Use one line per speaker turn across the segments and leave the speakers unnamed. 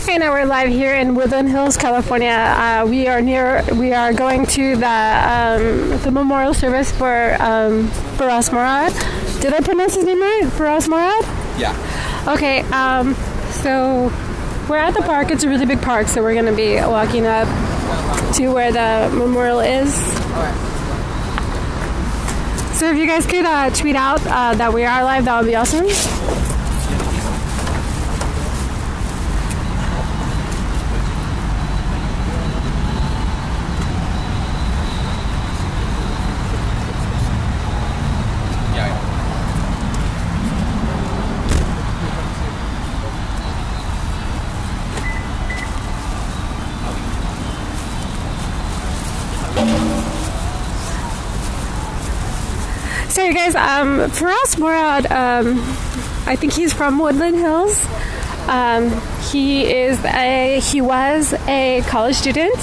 Hey, now we're live here in Woodland Hills, California. We are going to the memorial service for Feras Morad. Did I pronounce his name right? Feras Morad?
Yeah.
Okay, so we're at the park. It's a really big park, so we're going to be walking up to where the memorial is. So if you guys could tweet out that we are live, that would be awesome. So you guys, Feras Morad, I think he's from Woodland Hills. He was a college student,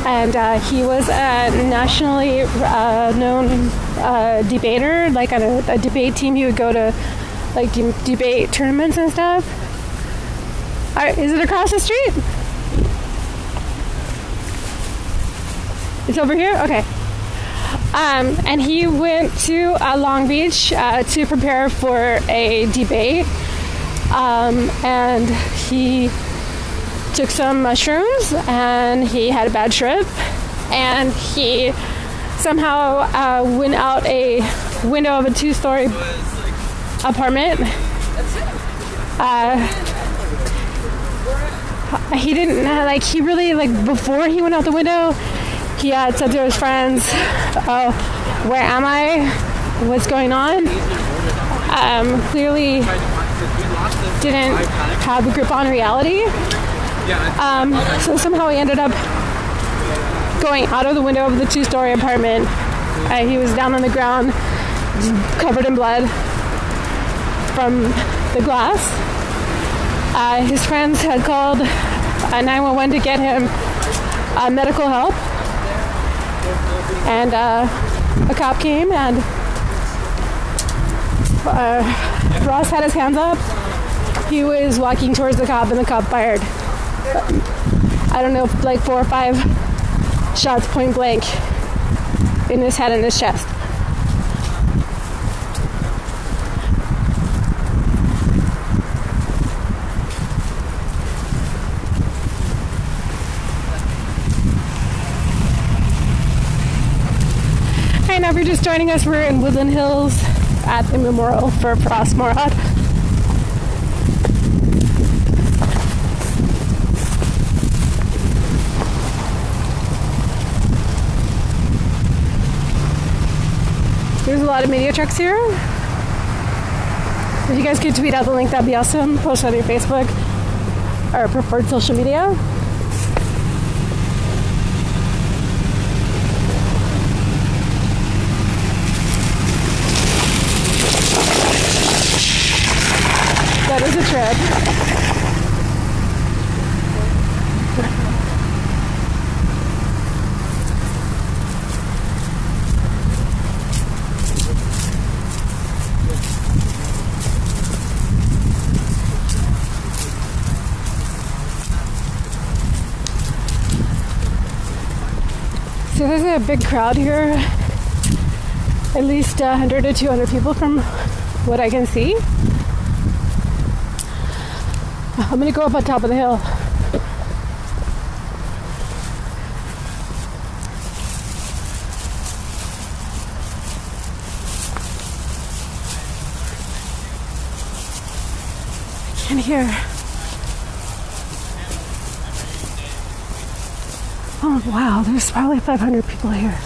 and he was a nationally known debater. Like on a debate team, he would go to like debate tournaments and stuff. Is it across the street? It's over here? Okay. And he went to Long Beach to prepare for a debate. And he took some mushrooms and he had a bad trip. And he somehow went out a window of a 2-story apartment. He didn't, he really, before he went out the window, he had said to his friends, "Oh, where am I? What's going on?" Clearly didn't have a grip on reality. So somehow he ended up going out of the window of the 2-story apartment. He was down on the ground, covered in blood from the glass. His friends had called 911 to get him medical help. And a cop came, and Ross had his hands up. He was walking towards the cop, and the cop fired, I don't know, 4 or 5 shots point blank in his head and his chest. Now if you're just joining us, we're in Woodland Hills at the memorial for Feras Morad. There's a lot of media trucks here. If you guys could tweet out the link, that'd be awesome. Post it on your Facebook or preferred social media. That is a trip. So there's a big crowd here. At least 100 to 200 people from what I can see. I'm going to go up on top of the hill. I can't hear. Oh, wow. There's probably 500 people here.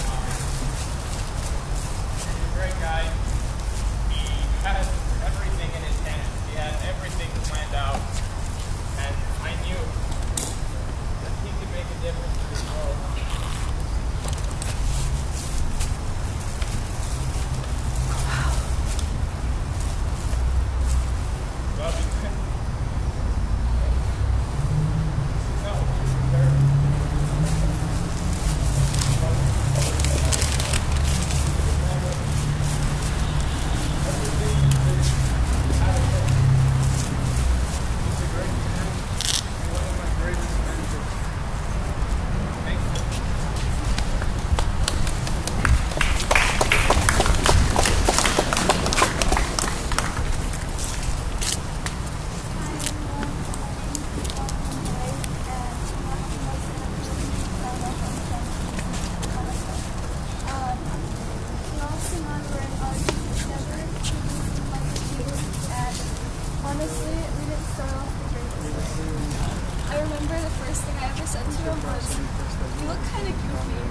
first thing I ever said to him was, "You look kind of goofy."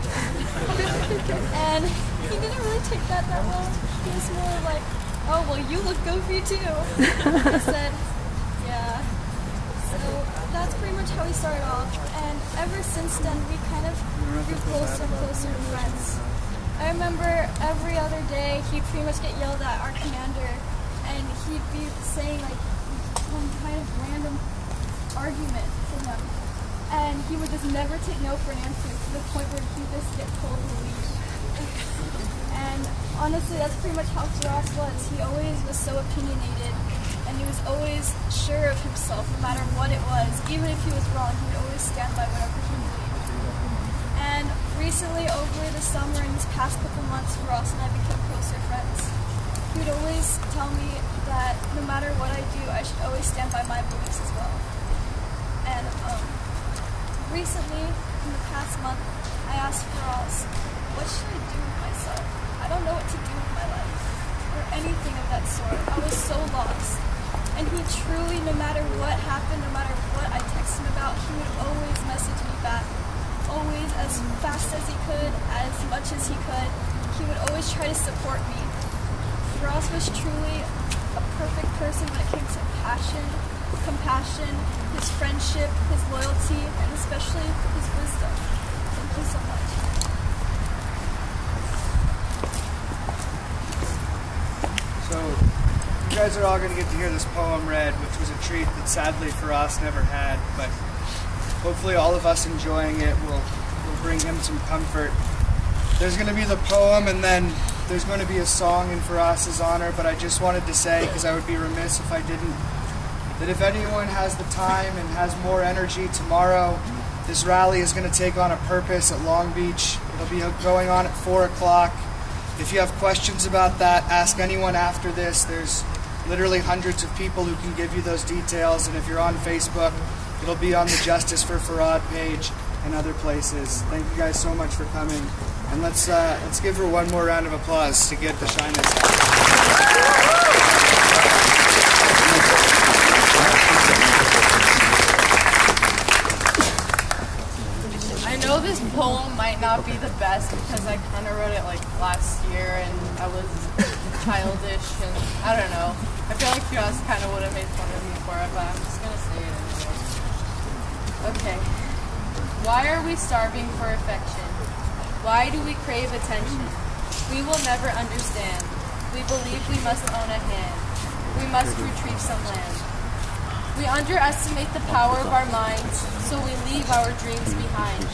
And he didn't really take that well. He was more like, "Oh, well, you look goofy too." I said, "Yeah." So that's pretty much how we started off. And ever since then, we kind of grew closer and closer friends. I remember every other day he'd pretty much get yelled at, our commander, and he'd be saying like some kind of random argument to him. And he would just never take no for an answer to the point where he'd just get pulled to leave. And honestly, that's pretty much how Feras was. He always was so opinionated, and he was always sure of himself no matter what it was. Even if he was wrong, he would always stand by whatever he believed. And recently, over the summer and these past couple months, Ross and I became closer friends. He would always tell me that no matter what I do, I should always stand by my beliefs as well. And recently, in the past month, I asked Ross, what should I do with myself? I don't know what to do with my life, or anything of that sort. I was so lost. And he truly, no matter what happened, no matter what I texted him about, he would always message me back. Always as fast as he could, as much as he could. He would always try to support me. Ross was truly a perfect person when it came to passion, compassion, his friendship, his loyalty, and especially his wisdom. Thank you so much.
So, you guys are all going to get to hear this poem read, which was a treat that sadly Feras never had, but hopefully all of us enjoying it will bring him some comfort. There's going to be the poem, and then there's going to be a song in Feras's honor, but I just wanted to say, because I would be remiss if I didn't, that if anyone has the time and has more energy tomorrow, this rally is going to take on a purpose at Long Beach. It'll be going on at 4 o'clock. If you have questions about that, ask anyone after this. There's literally hundreds of people who can give you those details, and if you're on Facebook, it'll be on the Justice for Morad page and other places. Thank you guys so much for coming. And let's give her one more round of applause to get the shyness out.
I know this poem might not be the best because I kind of wrote it like last year and I was childish and I don't know. I feel like Feras kind of would have made fun of me for it, but I'm just going to say it anyway. Okay. Why are we starving for affection? Why do we crave attention? We will never understand. We believe we must own a hand. We must retrieve some land. We underestimate the power of our minds, so we leave our dreams behind.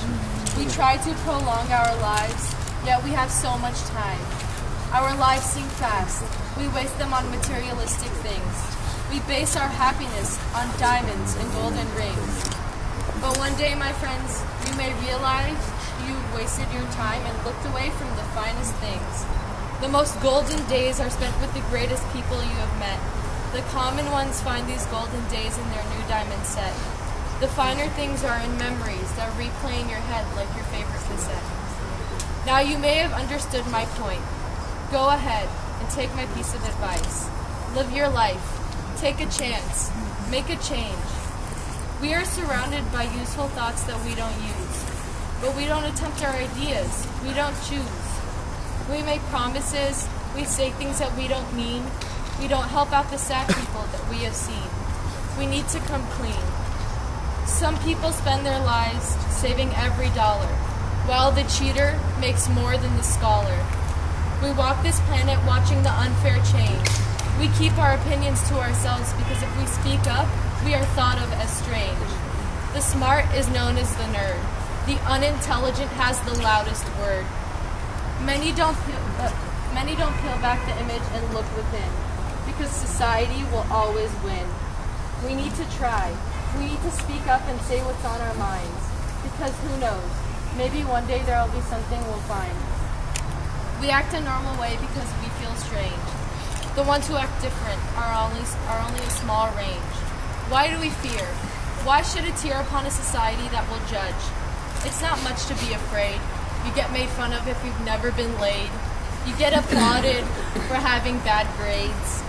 We try to prolong our lives, yet we have so much time. Our lives seem fast. We waste them on materialistic things. We base our happiness on diamonds and golden rings. But one day, my friends, you may realize you wasted your time and looked away from the finest things. The most golden days are spent with the greatest people you have met. The common ones find these golden days in their new diamond set. The finer things are in memories that replay in your head like your favorite cassette. Now you may have understood my point. Go ahead and take my piece of advice. Live your life. Take a chance. Make a change. We are surrounded by useful thoughts that we don't use. But we don't attempt our ideas. We don't choose. We make promises. We say things that we don't mean. We don't help out the sad people that we have seen. We need to come clean. Some people spend their lives saving every dollar, while the cheater makes more than the scholar. We walk this planet watching the unfair change. We keep our opinions to ourselves because if we speak up, we are thought of as strange. The smart is known as the nerd. The unintelligent has the loudest word. Many don't peel back the image and look within, because society will always win. We need to try. We need to speak up and say what's on our minds, because who knows, maybe one day there will be something we'll find. We act a normal way because we feel strange. The ones who act different are only a small range. Why do we fear? Why shed a tear upon a society that will judge? It's not much to be afraid. You get made fun of if you've never been laid. You get applauded for having bad grades.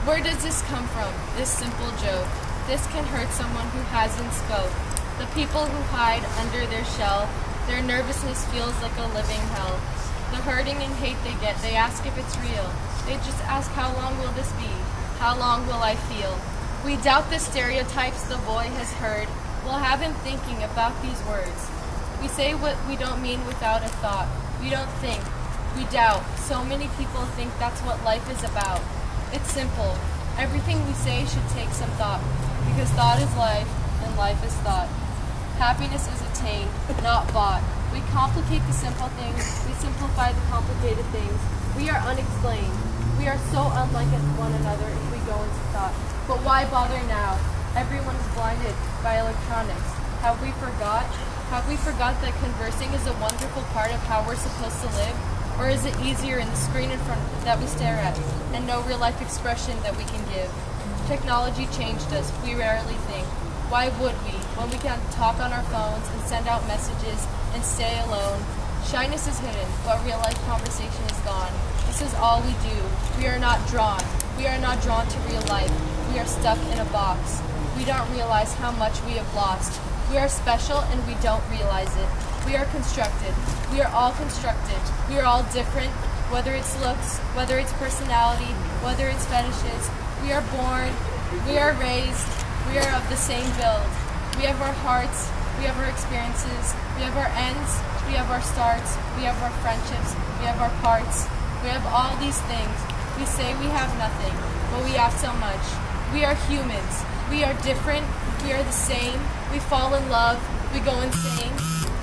Where does this come from, this simple joke? This can hurt someone who hasn't spoke. The people who hide under their shell, their nervousness feels like a living hell. The hurting and hate they get, they ask if it's real. They just ask, how long will this be? How long will I feel? We doubt the stereotypes the boy has heard. We'll have him thinking about these words. We say what we don't mean without a thought. We don't think. We doubt. So many people think that's what life is about. It's simple. Everything we say should take some thought, because thought is life, and life is thought. Happiness is attained, not bought. We complicate the simple things, we simplify the complicated things. We are unexplained. We are so unlike one another if we go into thought. But why bother now? Everyone is blinded by electronics. Have we forgot? Have we forgot that conversing is a wonderful part of how we're supposed to live? Or is it easier in the screen in front that we stare at, and no real-life expression that we can give? Technology changed us, we rarely think. Why would we, when we can talk on our phones and send out messages and stay alone? Shyness is hidden, but real-life conversation is gone. This is all we do. We are not drawn. We are not drawn to real life. We are stuck in a box. We don't realize how much we have lost. We are special and we don't realize it. We are constructed. We are all constructed. We are all different, whether it's looks, whether it's personality, whether it's fetishes. We are born, we are raised, we are of the same build. We have our hearts, we have our experiences, we have our ends, we have our starts, we have our friendships, we have our parts. We have all these things. We say we have nothing, but we have so much. We are humans. We are different. We are the same. We fall in love. We go insane.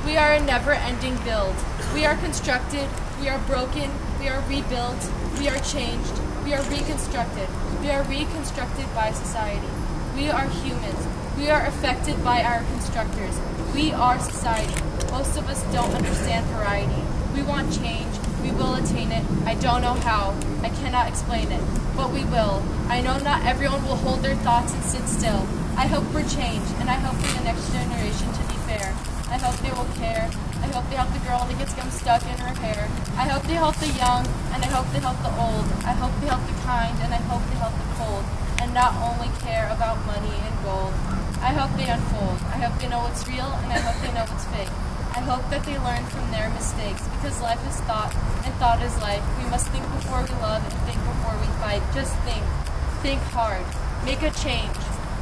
We are a never-ending build. We are constructed. We are broken. We are rebuilt. We are changed. We are reconstructed. We are reconstructed by society. We are humans. We are affected by our constructors. We are society. Most of us don't understand variety. We want change. We will attain it. I don't know how. I cannot explain it. But we will. I know not everyone will hold their thoughts and sit still. I hope for change, and I hope for the next generation to be fair. I hope they will care. I hope they help the girl that gets gum stuck in her hair. I hope they help the young, and I hope they help the old. I hope they help the kind, and I hope they help the cold. And not only care about money and gold. I hope they unfold. I hope they know what's real, and I hope they know what's fake. I hope that they learn from their mistakes, because life is thought, and thought is life. We must think before we love, and think before we fight. Just think. Think hard. Make a change.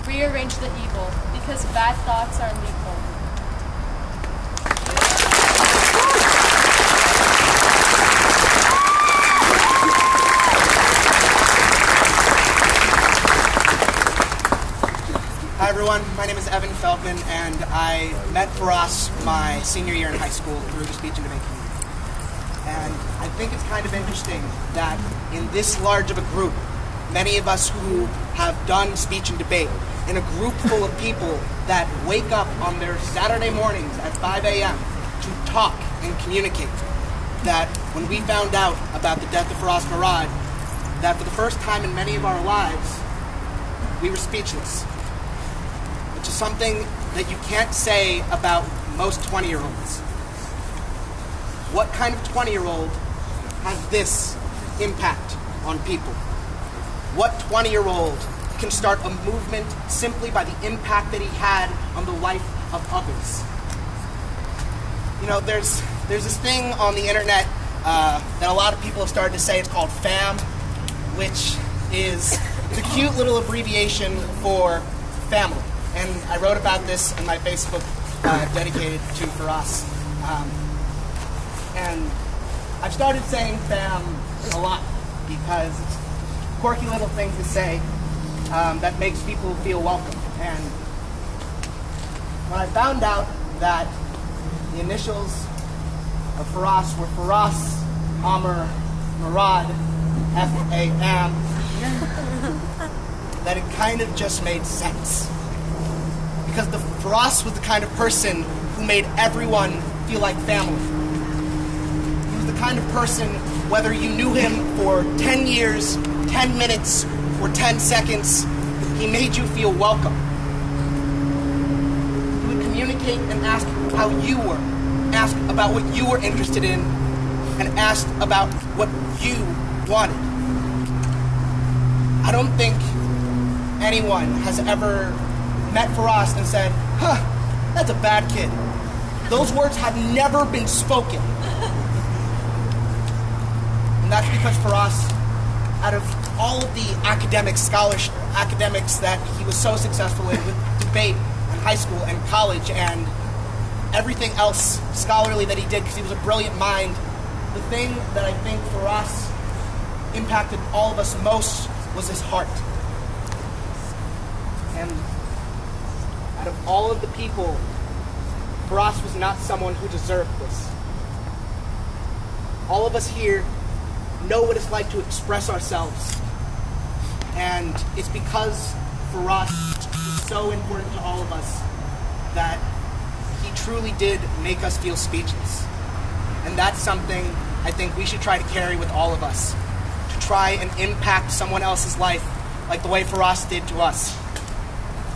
Rearrange the evil, because bad thoughts are lethal.
Hi everyone, my name is Evan Feldman, and I met Feras my senior year in high school through the speech and debate community. And I think it's kind of interesting that in this large of a group, many of us who have done speech and debate, in a group full of people that wake up on their Saturday mornings at 5 a.m. to talk and communicate, that when we found out about the death of Feras Morad, that for the first time in many of our lives, we were speechless. Which is something that you can't say about most 20-year-olds. What kind of 20-year-old has this impact on people? What 20-year-old can start a movement simply by the impact that he had on the life of others? You know, there's this thing on the internet that a lot of people have started to say. It's called FAM, which is the cute little abbreviation for family. And I wrote about this in my Facebook dedicated to Feras. And I've started saying fam a lot because it's a quirky little thing to say that makes people feel welcome. And when I found out that the initials of Feras were Feras, Amr, Morad, F-A-M, that it kind of just made sense. Because Feras was the kind of person who made everyone feel like family. He was the kind of person, whether you knew him for 10 years, 10 minutes, or 10 seconds, he made you feel welcome. He would communicate and ask how you were, ask about what you were interested in, and ask about what you wanted. I don't think anyone has ever met Feras and said, huh, that's a bad kid. Those words have never been spoken. And that's because Feras, out of all of the academics that he was so successful in with debate in high school and college and everything else scholarly that he did, because he was a brilliant mind, the thing that I think Feras impacted all of us most was his heart. And out of all of the people, Feras was not someone who deserved this. All of us here know what it's like to express ourselves. And it's because Feras is so important to all of us that he truly did make us feel speechless. And that's something I think we should try to carry with all of us, to try and impact someone else's life like the way Feras did to us.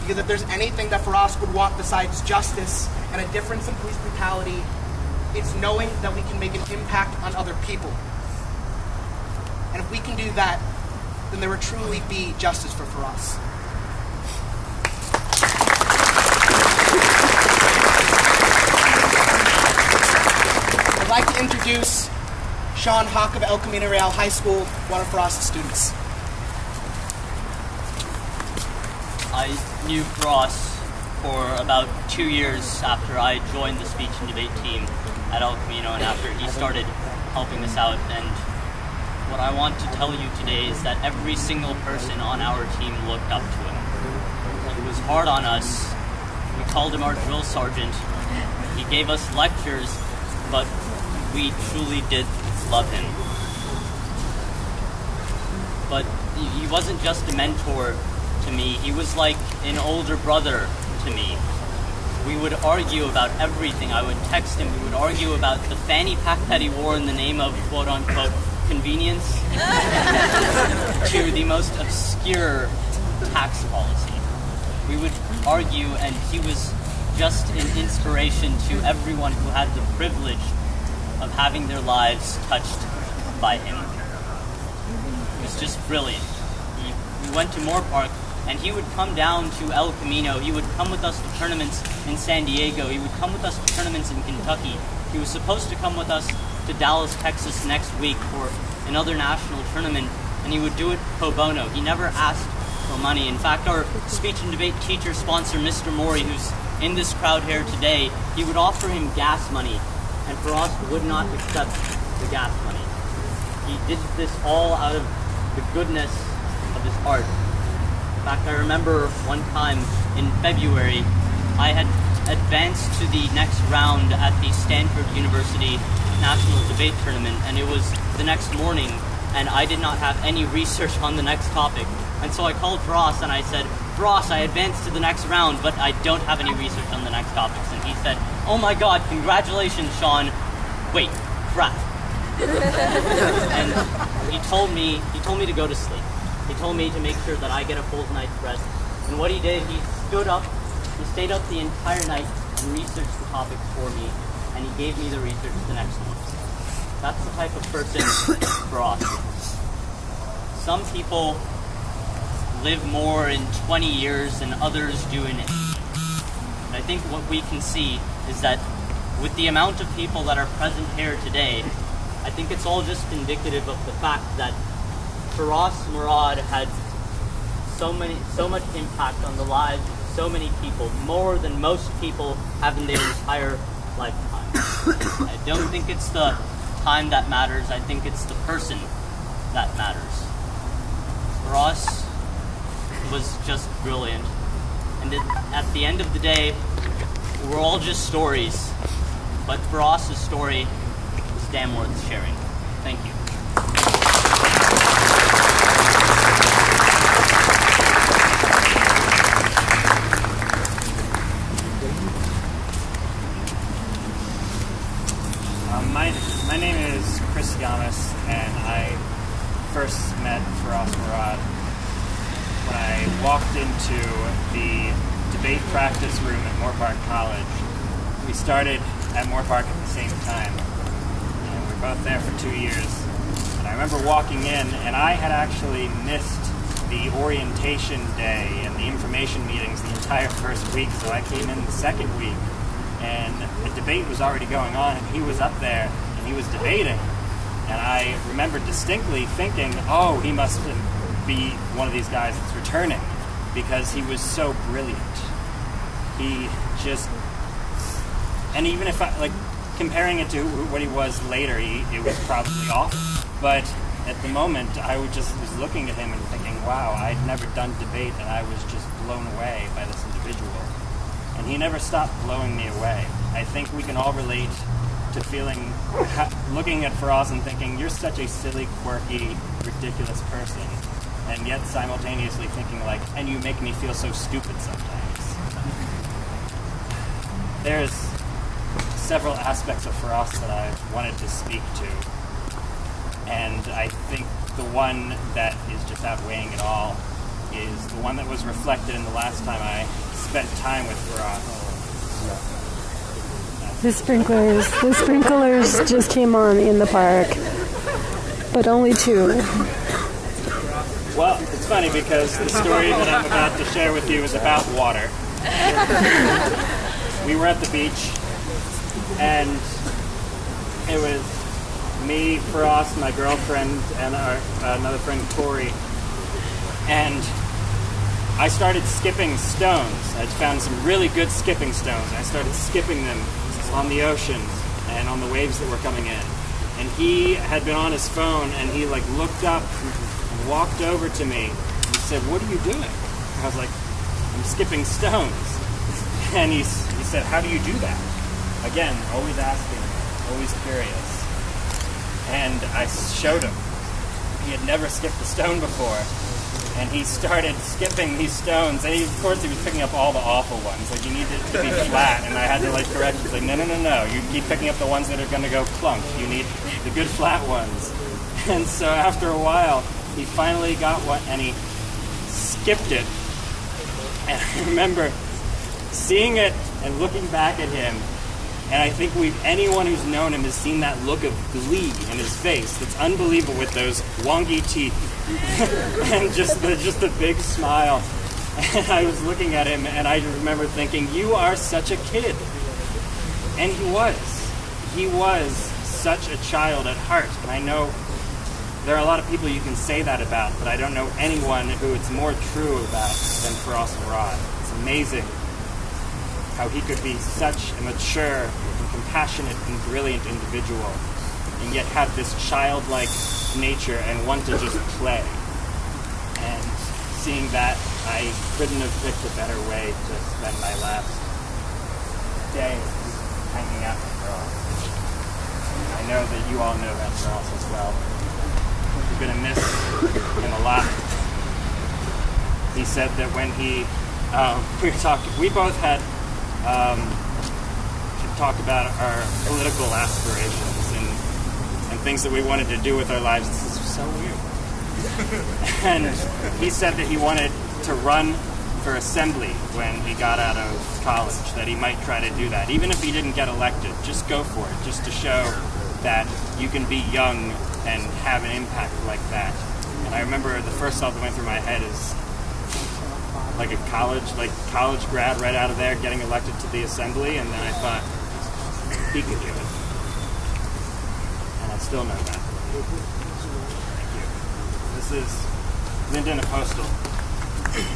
Because if there's anything that Feras would want besides justice and a difference in police brutality, it's knowing that we can make an impact on other people. And if we can do that, then there will truly be justice for Feras. I'd like to introduce Sean Hawk of El Camino Real High School, one of Feras' students.
I knew Feras for about 2 years after I joined the speech and debate team at El Camino and after he started helping us out. And what I want to tell you today is that every single person on our team looked up to him. He was hard on us. We called him our drill sergeant. He gave us lectures, but we truly did love him. But he wasn't just a mentor to me. He was like an older brother to me. We would argue about everything. I would text him. We would argue about the fanny pack that he wore in the name of quote-unquote convenience to the most obscure tax policy. We would argue, and he was just an inspiration to everyone who had the privilege of having their lives touched by him. It was just brilliant. We went to Moore Park, and he would come down to El Camino. He would come with us to tournaments in San Diego. He would come with us to tournaments in Kentucky. He was supposed to come with us to Dallas, Texas next week for another national tournament, and he would do it pro bono. He never asked for money. In fact, our speech and debate teacher sponsor, Mr. Mori, who's in this crowd here today, he would offer him gas money, and Feras would not accept the gas money. He did this all out of the goodness of his heart. In fact, I remember one time in February, I had advanced to the next round at the Stanford University National Debate Tournament, and it was the next morning, and I did not have any research on the next topic. And so I called Feras and I said, Feras, I advanced to the next round, but I don't have any research on the next topics. And he said, oh my God, congratulations, Sean. Wait, crap. And he told me to go to sleep. He told me to make sure that I get a full night's rest. And what he did, he stood up, he stayed up the entire night and researched the topics for me, and he gave me the research the next morning. That's the type of person Feras is. Some people live more in 20 years than others do in it. And I think what we can see is that with the amount of people that are present here today, I think it's all just indicative of the fact that Feras Morad had so much impact on the lives of so many people, more than most people have in their entire lifetime. I don't think it's the time that matters, I think it's the person that matters. Feras was just brilliant. And at the end of the day, we're all just stories, but Feras' story is damn worth sharing. Thank you.
My name is Chris Yamas, and I first met Feras Morad when I walked into the debate practice room at Moore Park College. We started at Moore Park at the same time, and we were both there for 2 years. And I remember walking in, and I had actually missed the orientation day and the information meetings the entire first week, so I came in the second week, and the debate was already going on, and he was up there, and he was debating, and I remember distinctly thinking, oh, he must be one of these guys that's returning, because he was so brilliant. He just, and even if I, like, comparing it to what he was later, it was probably off, but at the moment, I was looking at him and thinking, wow, I'd never done debate, and I was just blown away by this individual. And he never stopped blowing me away. I think we can all relate to feeling, looking at Feras and thinking, you're such a silly, quirky, ridiculous person, and yet simultaneously thinking like, and you make me feel so stupid sometimes. There's several aspects of Feras that I wanted to speak to. And I think the one that is just outweighing it all is the one that was reflected in the last time I spent time with Morad.
The sprinklers just came on in the park, but only 2.
Well, it's funny because the story that I'm about to share with you is about water. We were at the beach, and it was me, Feras, my girlfriend, and another friend, Corey. And I started skipping stones. I'd found some really good skipping stones. And I started skipping them on the ocean and on the waves that were coming in. And he had been on his phone, and he like looked up and walked over to me and said, "What are you doing?" And I was like, "I'm skipping stones." And he said, "How do you do that?" Again, always asking, always curious. And I showed him. He had never skipped a stone before. And he started skipping these stones. And of course, he was picking up all the awful ones. Like, you need it to be flat. And I had to, like, correct him. Like, no. You keep picking up the ones that are going to go clunk. You need the good flat ones. And so after a while, he finally got one, and he skipped it. And I remember seeing it and looking back at him. And I think anyone who's known him has seen that look of glee in his face. That's unbelievable with those wonky teeth and just the big smile. And I was looking at him, and I remember thinking, you are such a kid. And he was. He was such a child at heart. And I know there are a lot of people you can say that about, but I don't know anyone who it's more true about than Feras Morad. It's amazing how he could be such a mature and compassionate and brilliant individual, and yet have this childlike nature and want to just play. And seeing that, I couldn't have picked a better way to spend my last day hanging out with Feras. I know that you all know that Feras as well. You're going to miss him a lot. He said that when we both had talked about our political aspirations and things that we wanted to do with our lives. This is so weird. And he said that he wanted to run for assembly when he got out of college, that he might try to do that. Even if he didn't get elected, just go for it, just to show that you can be young and have an impact like that. And I remember the first thought that went through my head is like a college grad right out of there getting elected to the assembly, and then I thought, he could do it. And I still know that. Thank you. This is Lyndon Apostle,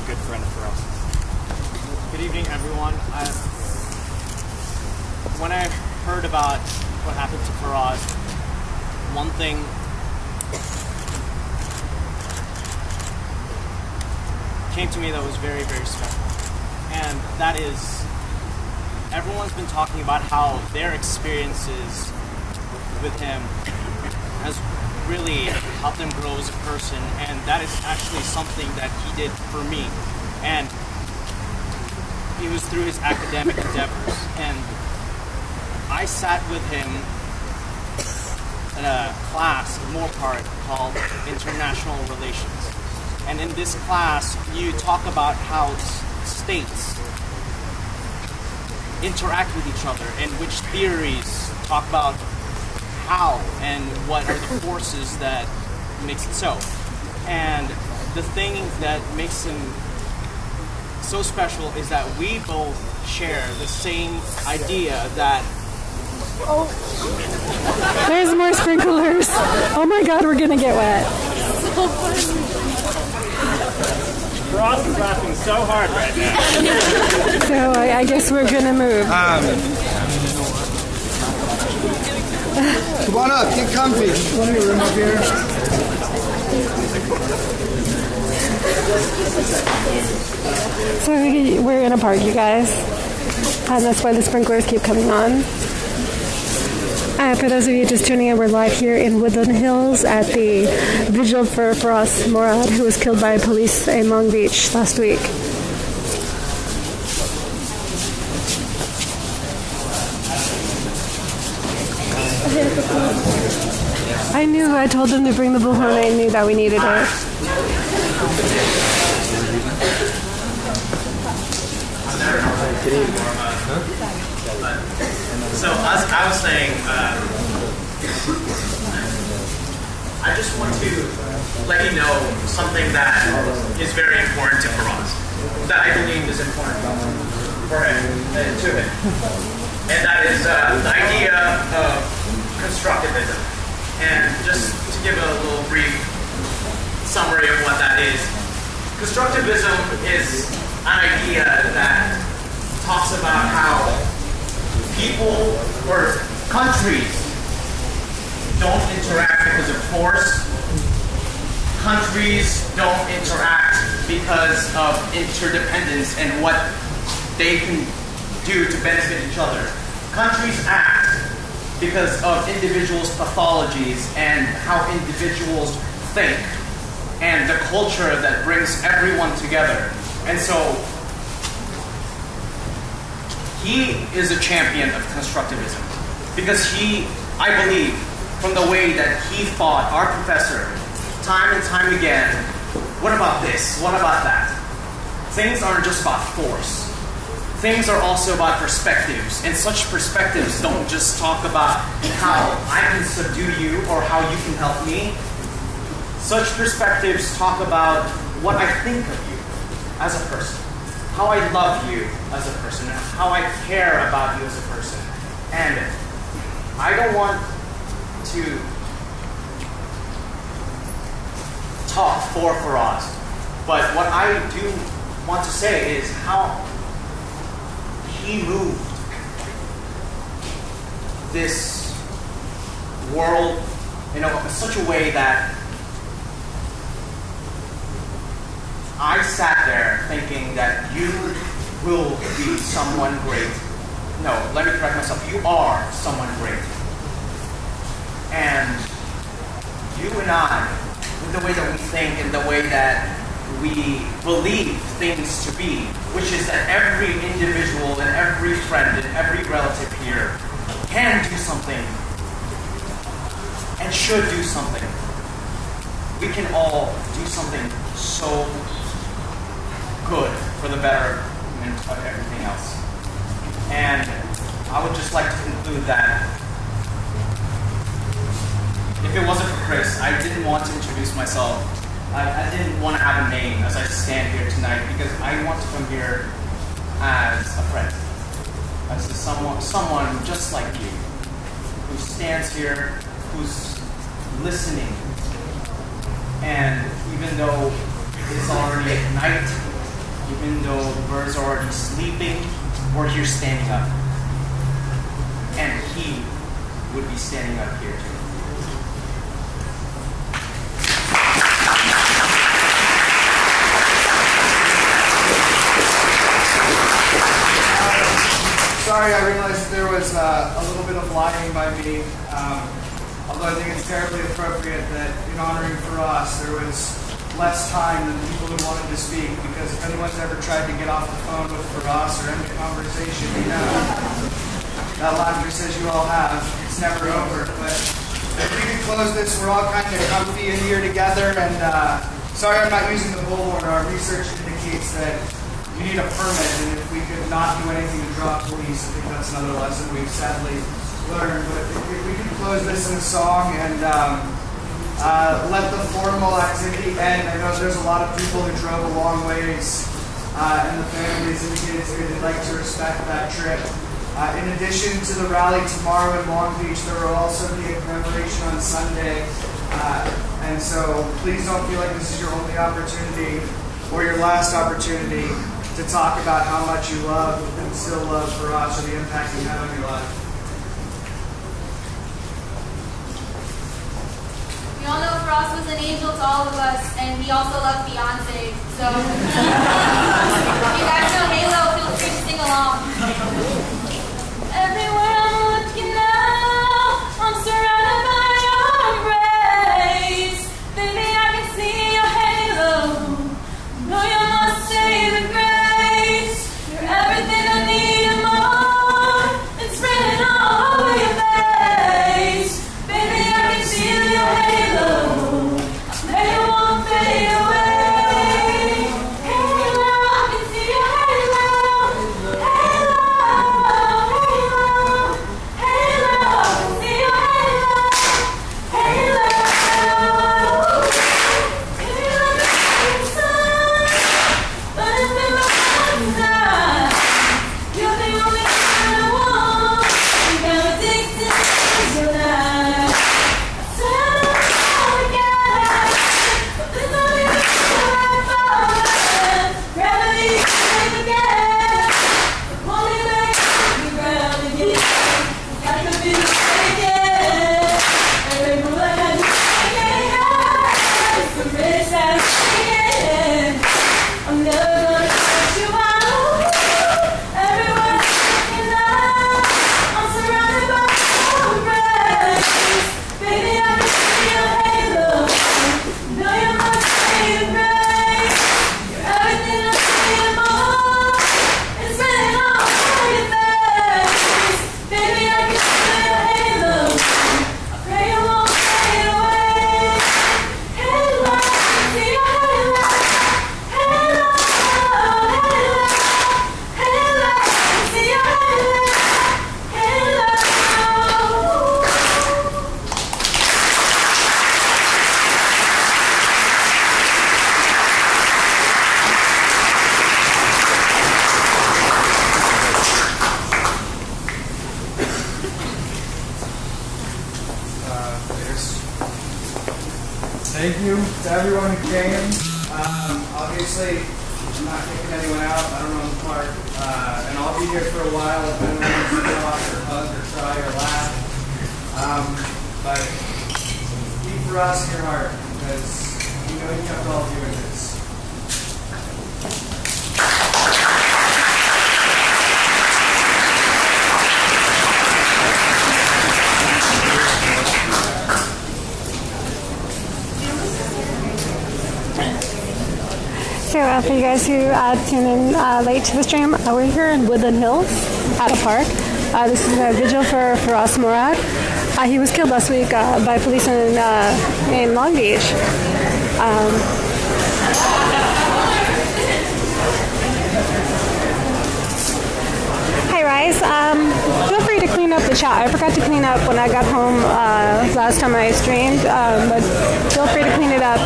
good friend of Feras.
Good evening, everyone. When I heard about what happened to Feras, one thing came to me that was very, very special. And that is, everyone's been talking about how their experiences with him has really helped them grow as a person, and that is actually something that he did for me. And it was through his academic endeavors. And I sat with him in a class in Morad called International Relations. And in this class, you talk about how states interact with each other and which theories talk about how and what are the forces that makes it so. And the thing that makes him so special is that we both share the same idea that
There's more sprinklers. Oh my god, we're gonna get wet.
Ross is laughing so hard right now.
So I guess we're gonna move.
Come on up, get comfy. Plenty of room up here.
So we're in a park, you guys. And that's why the sprinklers keep coming on. For those of you just tuning in, we're live here in Woodland Hills at the Vigil for Feras Morad, who was killed by police in Long Beach last week. I knew, I told them to bring the bullhorn, I knew that we needed it.
So as I was saying, I just want to let you know something that is very important to Feras, that I believe is important for him, to him, and that is the idea of constructivism. And just to give a little brief summary of what that is, constructivism is an idea that talks about how people or countries don't interact because of force. Countries don't interact because of interdependence and what they can do to benefit each other. Countries act because of individuals' pathologies and how individuals think and the culture that brings everyone together. And so he is a champion of constructivism because I believe, from the way that he fought our professor time and time again, what about this? What about that? Things aren't just about force. Things are also about perspectives, and such perspectives don't just talk about how I can subdue you or how you can help me. Such perspectives talk about what I think of you as a person, how I love you as a person, how I care about you as a person. And I don't want to talk for Feras, but what I do want to say is how he moved this world in such a way that I sat there thinking that you will be someone great. No, let me correct myself. You are someone great. And you and I, in the way that we think, in the way that we believe things to be, which is that every individual and every friend and every relative here can do something and should do something. We can all do something so good for the betterment of everything else. And I would just like to conclude that if it wasn't for Chris, I didn't want to introduce myself. I didn't want to have a name as I stand here tonight because I want to come here as a friend, as someone just like you, who stands here, who's listening, and even though it's already at night, even though the birds are already sleeping, we're here standing up, and he would be standing up here too.
Sorry, I realized there was a little bit of lying by me. Although I think it's terribly appropriate that in honoring Feras, there was less time than people who wanted to speak. Because if anyone's ever tried to get off the phone with Feras or end the conversation, you know that laughter says you all have. It's never over. But if we could close this, we're all kind of comfy in here together. And sorry, I'm not using the bullhorn. Our research indicates that you need a permit, and if we could not do anything to draw police, I think that's another lesson we've sadly learned. But if we could close this in a song, and let the formal activity end. I know there's a lot of people who drove a long ways, and the families indicated to me they'd like to respect that trip. In addition to the rally tomorrow in Long Beach, there will also be a commemoration on Sunday. And so please don't feel like this is your only opportunity or your last opportunity to talk about how much you love and still love Feras or the impact you had on your life.
We all know Feras was an angel to all of us, and he also loved Beyonce. So, if you guys know Halo, feel free to sing along. Everywhere I'm looking now, I'm surrounded by your embrace. Baby, I can see your halo. Know you're my saving grace. You're everything I need and more. It's written all over your face. Baby, I can feel your halo. They won't fade away. Halo, I can see your halo. Halo, halo, halo, I can see your halo. Halo, halo, the sun, but it's been my night. You're the only one I want. I'm addicted to your light. I'm never gonna let you out. Everywhere I'm now, I'm surrounded by your embrace. Baby, I can see your halo. Know you're my saving grace. You're everything I need and more. It's written all over your face. Baby, I can see your halo. I pray you won't fade away. Halo, I can see your halo. Halo, halo, halo, I can see your halo. Halo.
Thank you to everyone who came. Obviously, I'm not kicking anyone out. I don't own the park. And I'll be here for a while if anyone wants to talk or hug or cry or laugh. But keep Feras in your heart because you know he kept all doing this.
So for you guys who tuned in late to the stream, we're here in Woodland Hills at a park. This is a vigil for Feras Morad. He was killed last week by police in Long Beach. Hi Rise, feel free to clean up the chat. I forgot to clean up when I got home last time I streamed, but feel free to clean it up.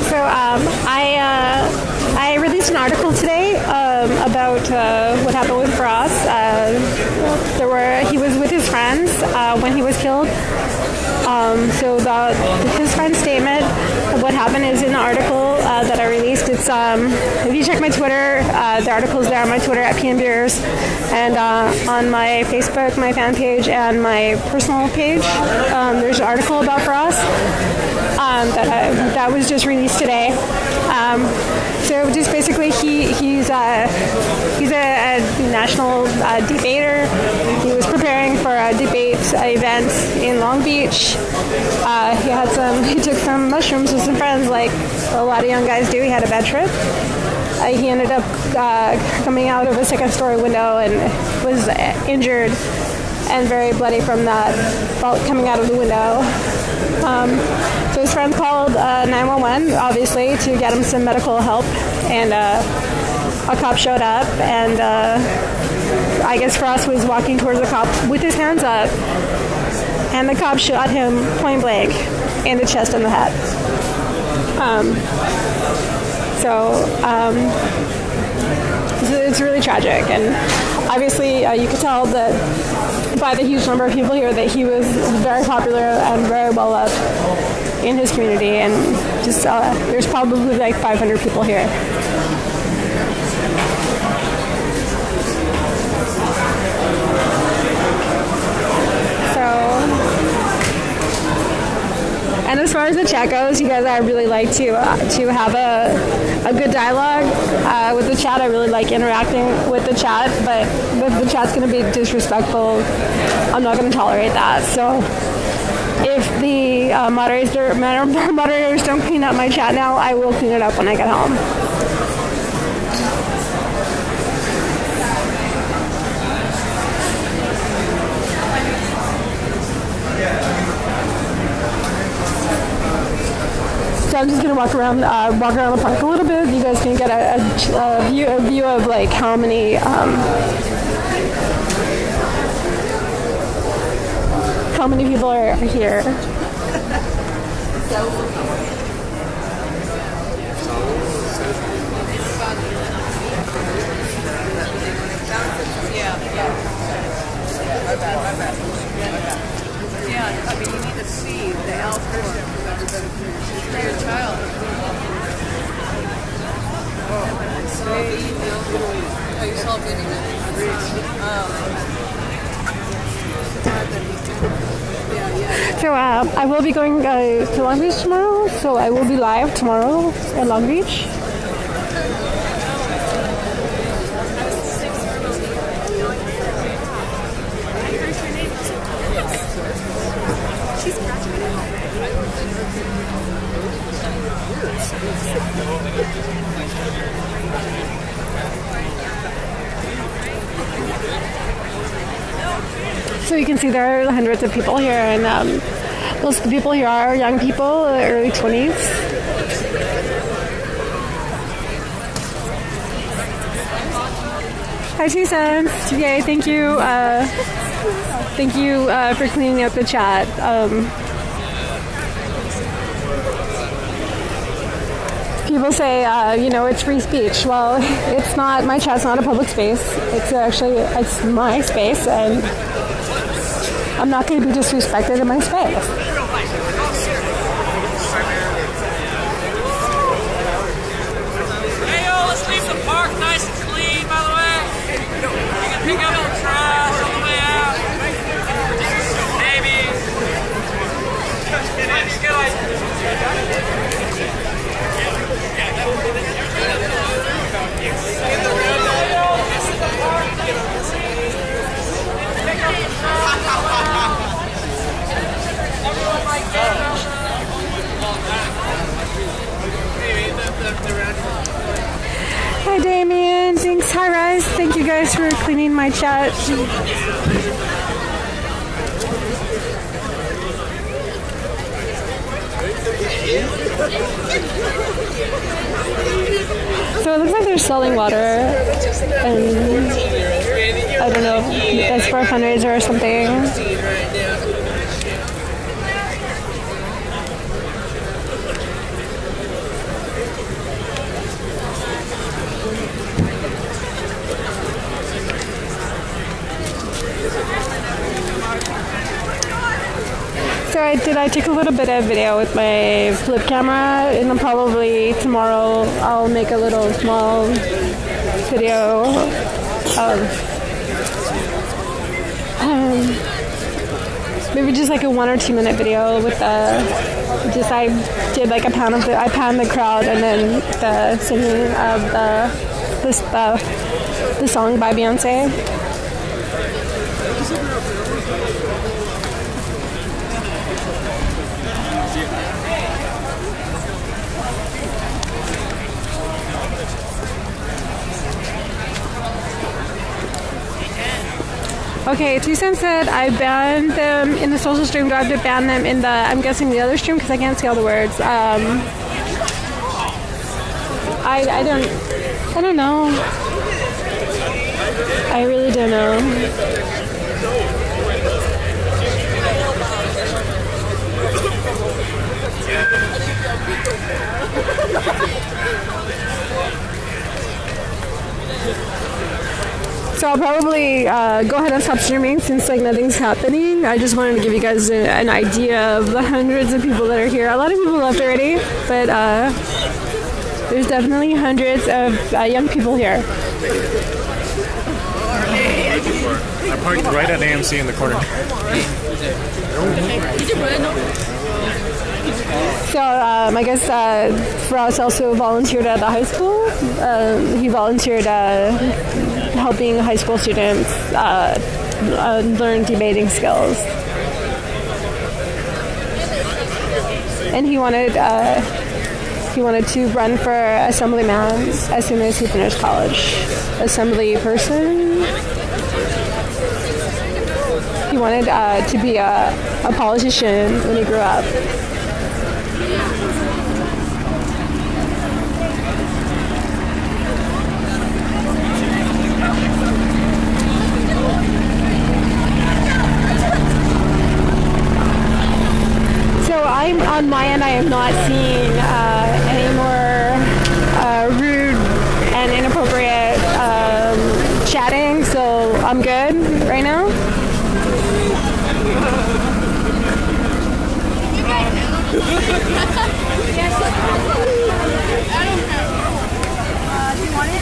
So I released an article today about what happened with Feras. He was with his friends when he was killed. So his friend's statement of what happened is in the article that I released. It's if you check my Twitter, the article's there on my Twitter at PNBeers, and on my Facebook, my fan page, and my personal page. There's an article about Feras that was just released today. So just basically, he's a national debater. He was preparing for a debate event in Long Beach. He took some mushrooms with some friends, like a lot of young guys do. He had a bad trip. He ended up coming out of a second-story window and was injured. and very bloody from that coming out of the window. So his friends called 911, obviously, to get him some medical help, and a cop showed up, and I guess Feras was walking towards the cop with his hands up, and the cop shot him point blank in the chest and the head. It's really tragic, and obviously you could tell that by the huge number of people here that he was very popular and very well loved in his community, and just there's probably like 500 people here. And as far as the chat goes, you guys, I really like to have a good dialogue with the chat. I really like interacting with the chat, but if the chat's going to be disrespectful, I'm not going to tolerate that. So if the moderators don't clean up my chat now, I will clean it up when I get home. So I'm just gonna walk around the park a little bit. You guys can get a view of like how many people are here.
Yeah, I mean, you need to see the elf for your child. Oh, you saw
So I will be going to Long Beach tomorrow, so I will be live tomorrow in Long Beach. So you can see there are hundreds of people here, and most of the people here are young people, early 20s. Hi, 2 cents. Yay, thank you. Thank you for cleaning up the chat. People say, it's free speech. Well, it's not. My chat's not a public space. It's my space, and I'm not going to be disrespected in my space.
Hey, yo, let's leave the park nice and clean, by the way. You can pick up the trash on the way out. Maybe. Might be a good idea.
Hi, Damien. Thanks. Hi, Rise. Thank you guys for cleaning my chat. So it looks like they're selling water, and I don't know, it's for a fundraiser or something. So I took a little bit of video with my flip camera, and then probably tomorrow I'll make a little small video of maybe just like a 1 or 2 minute video with I did like I panned the crowd, and then the singing of the song by Beyonce. Okay, 2 cents said I banned them in the social stream. Do I have to ban them in the, I'm guessing the other stream because I can't see all the words. I don't know. I really don't know. So I'll probably go ahead and stop streaming since like nothing's happening. I just wanted to give you guys an idea of the hundreds of people that are here. A lot of people left already, but there's definitely hundreds of young people here.
I'm parked right at AMC in the corner.
So I guess Feras also volunteered at the high school. He volunteered helping high school students learn debating skills. And he wanted to run for assemblyman as soon as he finished college. Assembly person. He wanted to be a politician when he grew up. I'm on my end. I am not seeing any more rude and inappropriate chatting, so I'm good right now.
Do you want it?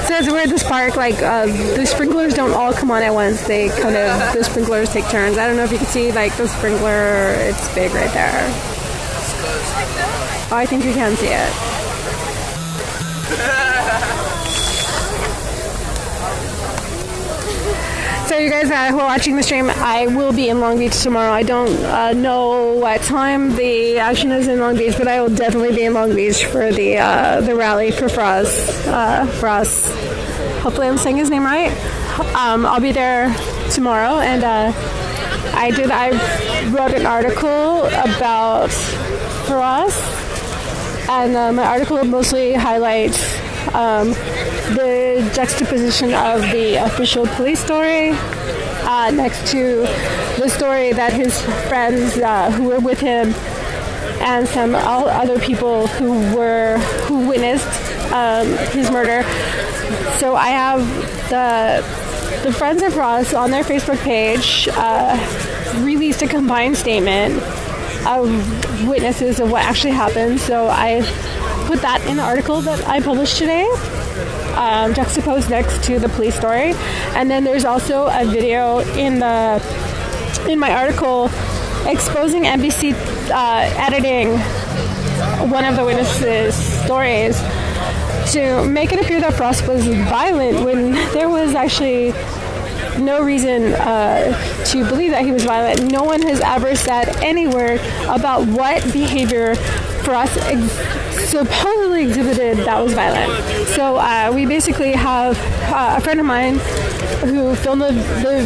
So it's weird, this park, like, the sprinklers don't all come on at once. They kind of, the sprinklers take turns. I don't know if you can see, like, the sprinkler, it's big right there. Oh, I think you can see it. So you guys who are watching the stream, I will be in Long Beach tomorrow. I don't know what time the action is in Long Beach, but I will definitely be in Long Beach for the rally for Feras. Hopefully I'm saying his name right. I'll be there tomorrow, and I wrote an article about Feras, and my article mostly highlights the juxtaposition of the official police story next to the story that his friends who were with him and some other people who witnessed his murder. So I have the Friends of Feras on their Facebook page released a combined statement of witnesses of what actually happened. So I put that in the article that I published today, juxtaposed next to the police story. And then there's also a video in my article exposing NBC editing one of the witnesses' stories to make it appear that Feras was violent when there was actually no reason to believe that he was violent. No one has ever said any word about what behavior Feras supposedly exhibited that was violent. So we basically have a friend of mine who filmed the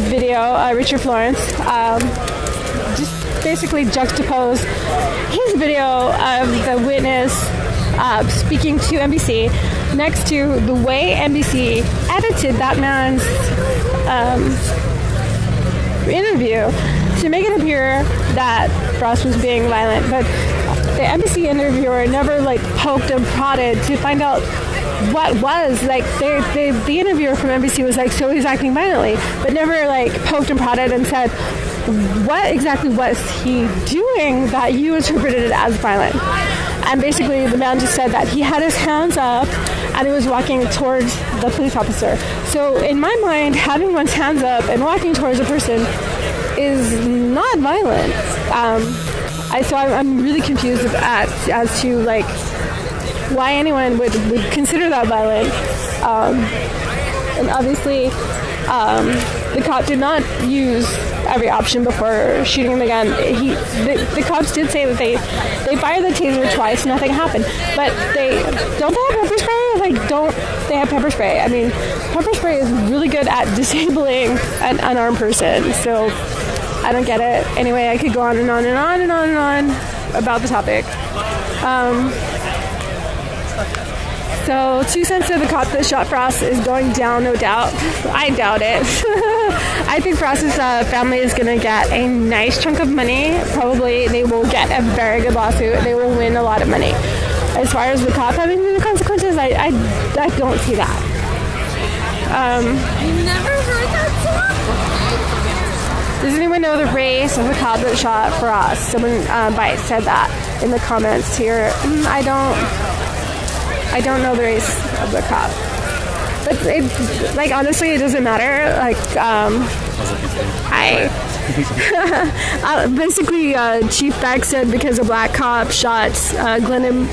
video, Richard Florence, just basically juxtapose his video of the witness speaking to NBC next to the way NBC edited that man's interview to make it appear that Feras was being violent. But the NBC interviewer never poked and prodded to find out what was the interviewer from NBC was like, so he's acting violently, but never poked and prodded and said, what exactly was he doing that you interpreted it as violent? And basically the man just said that he had his hands up and he was walking towards the police officer. So in my mind, having one's hands up and walking towards a person is not violent. So I'm really confused as to why anyone would consider that violent. And obviously the cop did not use every option before shooting him again. The cops did say that they fired the taser twice, nothing happened. But they have pepper spray? Like, don't they have pepper spray? I mean, pepper spray is really good at disabling an unarmed person. So I don't get it. Anyway, I could go on and on and on and on and on about the topic. So 2 cents to the cop that shot Feras is going down, no doubt. I doubt it. I think Feras's family is going to get a nice chunk of money. Probably they will get a very good lawsuit. They will win a lot of money. As far as the cop having the consequences, I don't see that.
I've never heard that song.
Does anyone know the race of the cop that shot Feras? Someone said that in the comments here. I don't know the race of the cop. But honestly, it doesn't matter. Basically, Chief Beck said because a black cop shot Brendan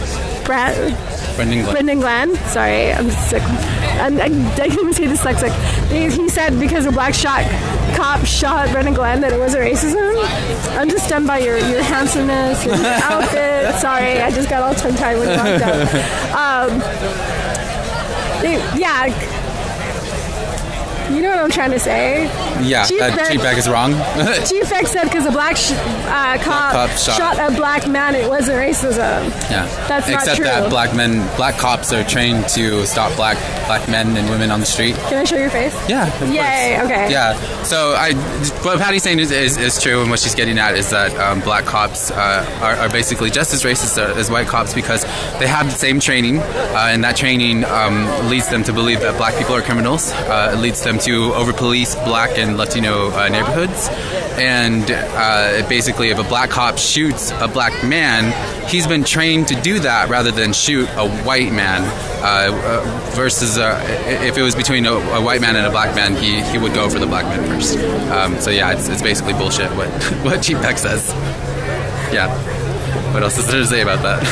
Glenn. Sorry, I'm sick. I can't even say dyslexic. He said because a black cop shot Brendan Glenn that it wasn't racism. I'm just stunned by your handsomeness and your outfit. Sorry, I just got all tongue-tied when you walked up. You know what I'm trying to say?
Yeah, Chief Beck is wrong.
Chief Beck said because a black cop shot a black man, it wasn't racism.
Yeah,
that's not true.
Except that black cops are trained to stop black men and women on the street.
Can I show your face?
Yeah.
Yay.
Course.
Okay.
Yeah. So what Patty's saying is true, and what she's getting at is that black cops are basically just as racist as white cops because they have the same training, and that training leads them to believe that black people are criminals. It leads them to over-police black and Latino neighborhoods. And basically, if a black cop shoots a black man, he's been trained to do that rather than shoot a white man. Versus if it was between a white man and a black man, he would go for the black man first. So yeah, it's basically bullshit what Chief Beck says. Yeah. What else is there to say about that?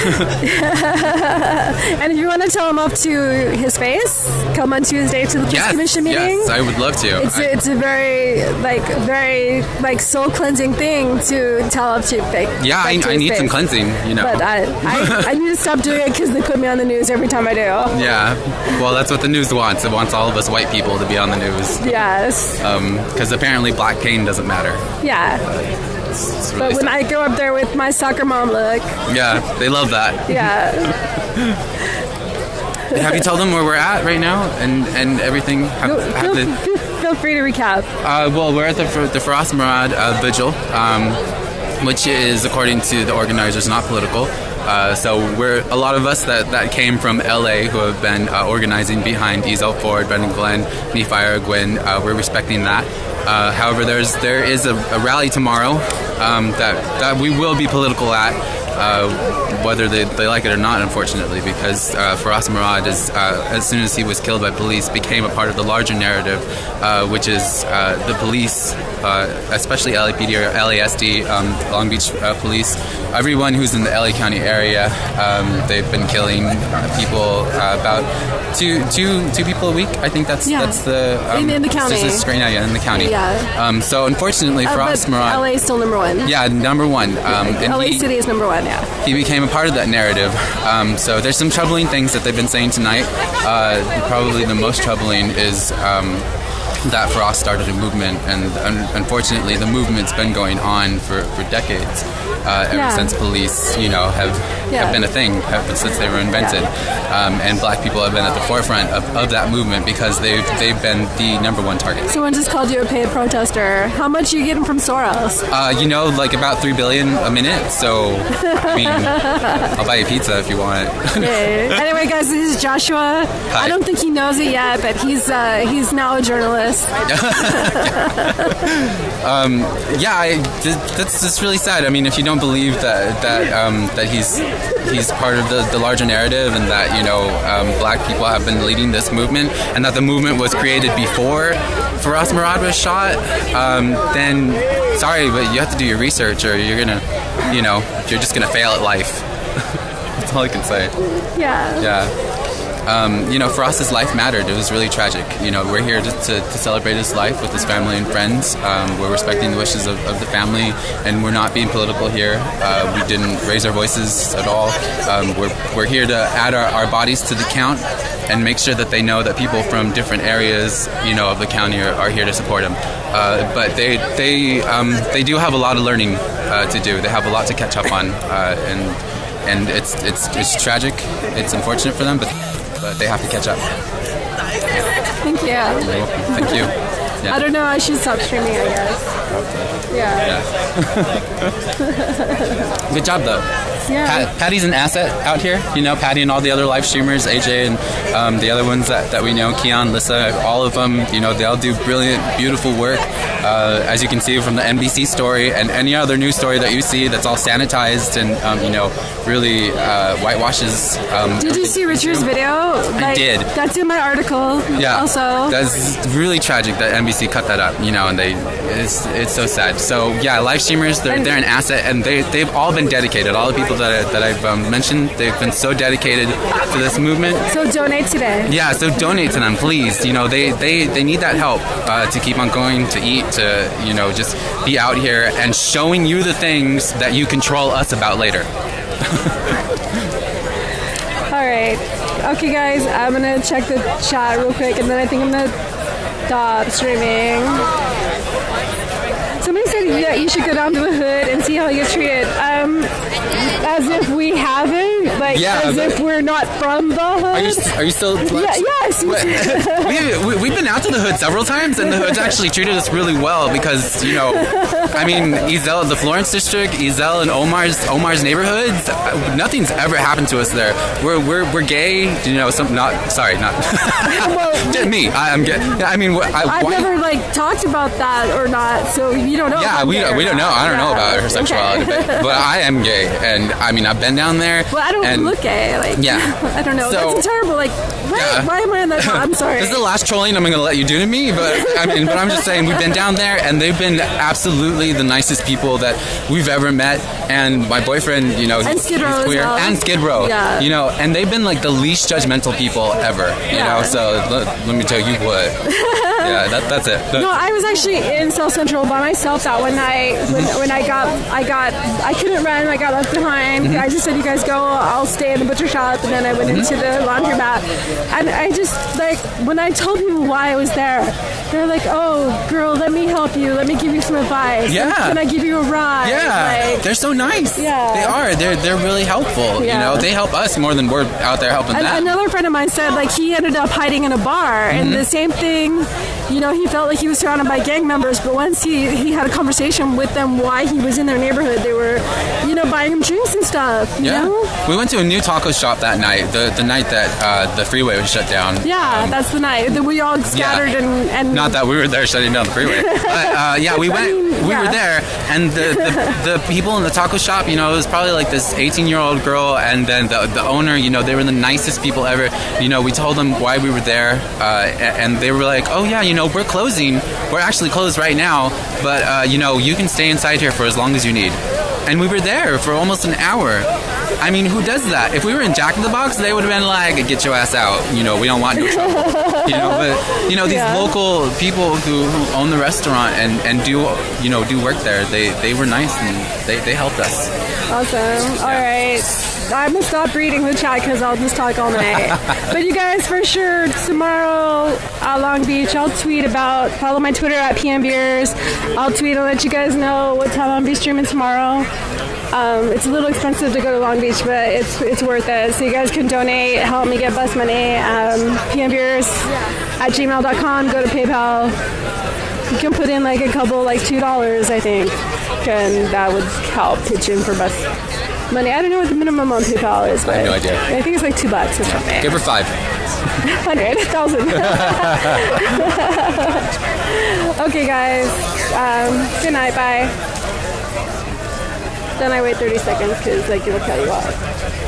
And if you want to tell him off to his face, come on Tuesday to the police commission meeting.
Yes, I would love to.
It's a very soul cleansing thing to tell off to fake.
Yeah, I need some cleansing, you know.
But I need to stop doing it because they put me on the news every time I do.
Yeah, well, that's what the news wants. It wants all of us white people to be on the news.
Yes.
Because apparently black pain doesn't matter.
Yeah.
It's really
but when I go up there with my soccer mom look.
Yeah, they love that.
Yeah.
Have you told them where we're at right now and everything?
Feel free to recap.
Well, we're at the Feras Morad Vigil, which is, according to the organizers, not political. So we're a lot of us that came from LA who have been organizing behind Ezel Ford, Brendan Glenn, Nephi Gwynn. We're respecting that. However, there is a rally tomorrow that we will be political at, whether they like it or not, unfortunately, because Feras Morad is, as soon as he was killed by police, became a part of the larger narrative, which is the police, especially LAPD or LASD, Long Beach Police. Everyone who's in the LA County area, they've been killing people, about two people a week. I think that's the
in the county.
Right now, in the county.
Yeah.
So unfortunately, Feras Morad.
LA is still number one.
Yeah, number one.
LA City is number one. Yeah.
He became a part of that narrative. So there's some troubling things that they've been saying tonight. Probably the most troubling is that Feras started a movement, and unfortunately, the movement's been going on for decades. Ever since police, have been a thing since they were invented, and black people have been at the forefront of that movement because they've been the number one target.
Someone just called you a paid protester. How much are you getting from Soros?
Like about $3 billion a minute. So I mean, I'll buy you pizza if you want it.
Okay. Anyway, guys, this is Joshua.
Hi.
I don't think he knows it yet, but he's now a journalist.
That's just really sad. I mean, if you don't believe that he's part of the larger narrative, and that black people have been leading this movement, and that the movement was created before Feras Morad was shot, then sorry, but you have to do your research, or you're just gonna fail at life. That's all I can say.
Yeah.
Yeah. For us, his life mattered. It was really tragic. We're here to celebrate his life with his family and friends. We're respecting the wishes of the family, and we're not being political here. We didn't raise our voices at all. We're here to add our bodies to the count and make sure that they know that people from different areas, of the county are here to support him. But they do have a lot of learning to do. They have a lot to catch up on, and it's tragic. It's unfortunate for them, but they have to catch up.
Thank you.
Thank you. Yeah.
I don't know. I should stop streaming, I guess. Yeah.
Good job, though.
Yeah.
Patty's an asset out here. Patty and all the other live streamers, AJ and the other ones that we know, Keon, Lissa, all of them. They all do brilliant, beautiful work. As you can see from the NBC story and any other news story that you see, that's all sanitized and really whitewashes.
Did you see Richard's video?
I did.
That's in my article.
Yeah.
Also.
That's really tragic that NBC cut that up. And it's so sad. So yeah, live streamers, they're an asset, and they've all been dedicated. All the people that I've mentioned, they've been so dedicated to this movement.
So donate today.
Yeah, so donate to them, please. They need that help to keep on going, to eat, to just be out here and showing you the things that you can troll us about later.
All right. Okay, guys, I'm gonna check the chat real quick, and then I think I'm gonna stop streaming. Somebody said that you should go down to the hood and see how he gets treated. As if we haven't, as if we're not from the hood.
Are you still?
Yes.
We've been out to the hood several times, and the hood's actually treated us really well because Ezel, the Florence district, Ezel and Omar's neighborhoods. Nothing's ever happened to us there. We're gay. Not me. I'm gay.
I've never talked about that or not, so you don't know.
Yeah, we don't know. I don't know about her sexuality, but I am gay, and I've been down there.
Well, I don't look gay. I don't know.
So,
that's terrible. Why am I in that? I'm sorry.
This is the last trolling I'm going to let you do to me, but I'm just saying we've been down there, and they've been absolutely the nicest people that we've ever met. And my boyfriend,
and Skid Row
he's queer,
as well.
and Skid Row, and they've been the least judgmental people ever. So let me tell you what. Yeah, that's it.
No, I was actually in South Central by myself that one night when I couldn't run. I got left behind. I just said, "You guys go. I'll stay in the butcher shop," and then I went into the laundromat. And I just when I told people why I was there, they're like, "Oh, girl, let me help you. Let me give you some advice.
Yeah.
Can I give you a ride?"
Yeah, they're so nice.
Yeah,
they are. They're really helpful.
Yeah.
They help us more than we're out there helping them.
Another friend of mine said he ended up hiding in a bar, and the same thing. He felt like he was surrounded by gang members, but once he had a conversation with them why he was in their neighborhood, they were, buying him drinks and stuff. You know?
We went to a new taco shop that night, the night that the freeway was shut down.
Yeah, that's the night that we all scattered and.
Not that we were there shutting down the freeway, but we went. We were there, and the people in the taco shop, it was probably this 18-year-old girl, and then the owner, they were the nicest people ever. We told them why we were there, and they were like, "Oh yeah, we're closing. We're actually closed right now, but you can stay inside here for as long as you need." And we were there for almost an hour. Who does that? If we were in Jack in the Box, they would have been like, "Get your ass out. We don't want no trouble." But these local people who own the restaurant and do work there, they were nice and they helped us.
Awesome. All right. I'm going to stop reading the chat because I'll just talk all night. But you guys, for sure, tomorrow at Long Beach, I'll tweet follow my Twitter at PMBeers. I'll tweet and let you guys know what time I'll be streaming tomorrow. It's a little expensive to go to Long Beach, but it's worth it. So you guys can donate, help me get bus money. PMBeers@gmail.com. Go to PayPal. You can put in a couple, $2, I think, and that would help pitch in for bus money. I don't know what the minimum on PayPal is, but
I have no idea.
I think it's $2 or something.
Give her 5.
100, 1,000. Okay, guys. Good night. Bye. Then I wait 30 seconds because it'll cut you off.